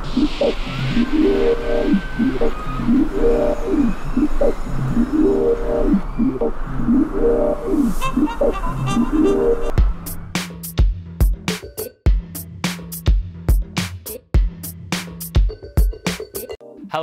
Hello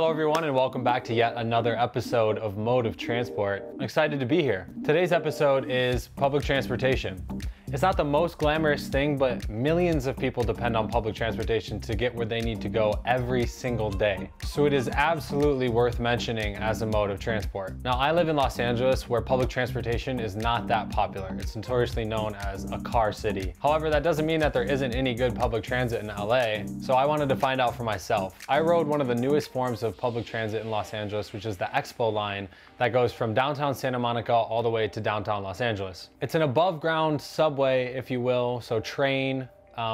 everyone and welcome back to yet another episode of Mode of Transport. I'm excited to be here. Today's episode is public transportation. It's not the most glamorous thing, but millions of people depend on public transportation to get where they need to go every single day. So it is absolutely worth mentioning as a mode of transport. Now, I live in Los Angeles where public transportation is not that popular. It's notoriously known as a car city. However, that doesn't mean that there isn't any good public transit in LA, so I wanted to find out for myself. I rode one of the newest forms of public transit in Los Angeles, which is the Expo Line that goes from downtown Santa Monica all the way to downtown Los Angeles. It's an above ground subway, if you will, so train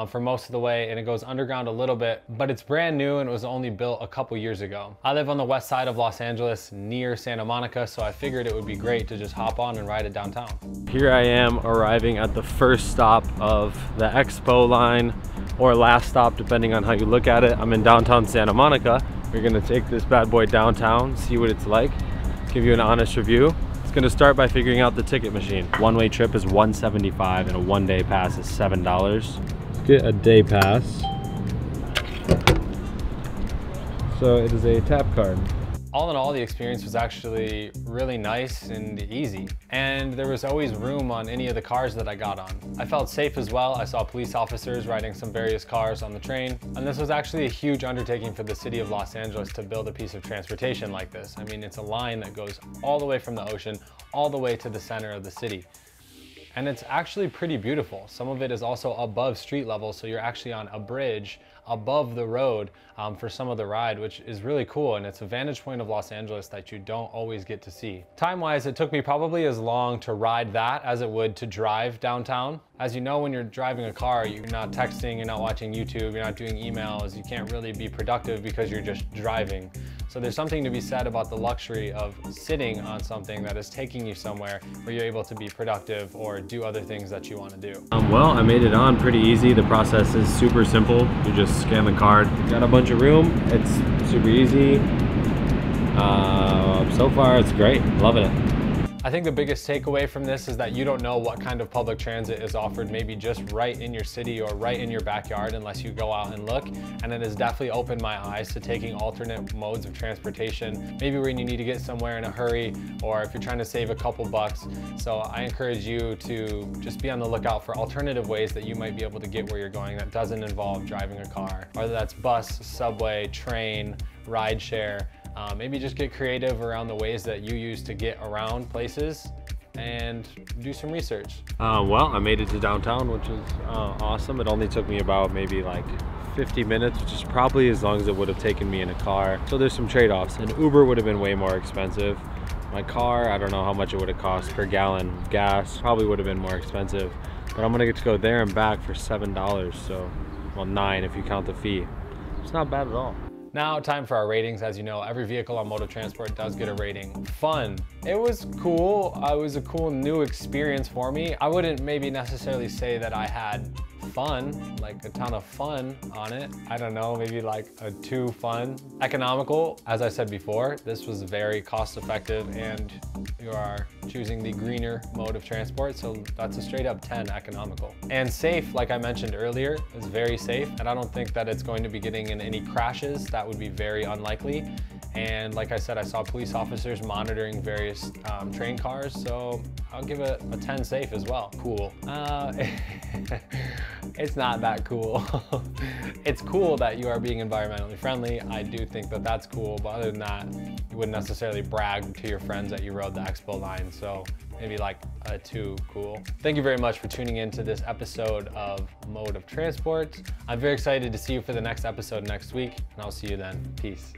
for most of the way, and it goes underground a little bit, but it's brand new and it was only built a couple years ago. I live on the west side of Los Angeles near Santa Monica, so I figured it would be great to just hop on and ride it downtown. Here I am arriving at the first stop of the Expo Line, or last stop depending on how you look at it. I'm in downtown Santa Monica. We're gonna take this bad boy downtown, see what it's like, give you an honest review. It's gonna start by figuring out the ticket machine. One-way trip is $175 and a one-day pass is $7. Let's get a day pass. So it is a tap card. All in all, the experience was actually really nice and easy. And there was always room on any of the cars that I got on. I felt safe as well. I saw police officers riding some various cars on the train. And this was actually a huge undertaking for the city of Los Angeles to build a piece of transportation like this. I mean, it's a line that goes all the way from the ocean, all the way to the center of the city. And it's actually pretty beautiful. Some of it is also above street level, so you're actually on a bridge above the road for some of the ride, which is really cool, and it's a vantage point of Los Angeles that you don't always get to see. Time-wise, it took me probably as long to ride that as it would to drive downtown. As you know, when you're driving a car, you're not texting, you're not watching YouTube, you're not doing emails, you can't really be productive because you're just driving. So there's something to be said about the luxury of sitting on something that is taking you somewhere where you're able to be productive or do other things that you want to do. Well, I made it on pretty easy. The process is super simple. You just scan the card. Got a bunch of room. It's super easy. So far, it's great. Loving it. I think the biggest takeaway from this is that you don't know what kind of public transit is offered maybe just right in your city or right in your backyard unless you go out and look. And it has definitely opened my eyes to taking alternate modes of transportation, maybe when you need to get somewhere in a hurry or if you're trying to save a couple bucks. So I encourage you to just be on the lookout for alternative ways that you might be able to get where you're going that doesn't involve driving a car, whether that's bus, subway, train, ride share. Maybe just get creative around the ways that you use to get around places and do some research. Well, I made it to downtown, which is awesome. It only took me about maybe like 50 minutes, which is probably as long as it would have taken me in a car. So there's some trade-offs. An Uber would have been way more expensive. My car, I don't know how much it would have cost per gallon of gas, probably would have been more expensive. But I'm gonna get to go there and back for $7, so, well, $9 if you count the fee. It's not bad at all. Now, time for our ratings. As you know, every vehicle on Mode of Transport does get a rating. Fun. It was cool. It was a cool new experience for me. I wouldn't maybe necessarily say that I had fun, like a ton of fun on it. I don't know, maybe like a too fun. Economical, as I said before, this was very cost effective and you are choosing the greener mode of transport, so that's a straight up 10 economical. And safe, like I mentioned earlier, is very safe, and I don't think that it's going to be getting in any crashes. That would be very unlikely. And like I said, I saw police officers monitoring various train cars, so I'll give it a 10 safe as well. Cool. It's not that cool. It's cool that you are being environmentally friendly. I do think that that's cool, but other than that, you wouldn't necessarily brag to your friends that you rode the Expo Line, so maybe like a 2 cool. Thank you very much for tuning in to this episode of Mode of Transport. I'm very excited to see you for the next episode next week, and I'll see you then. Peace.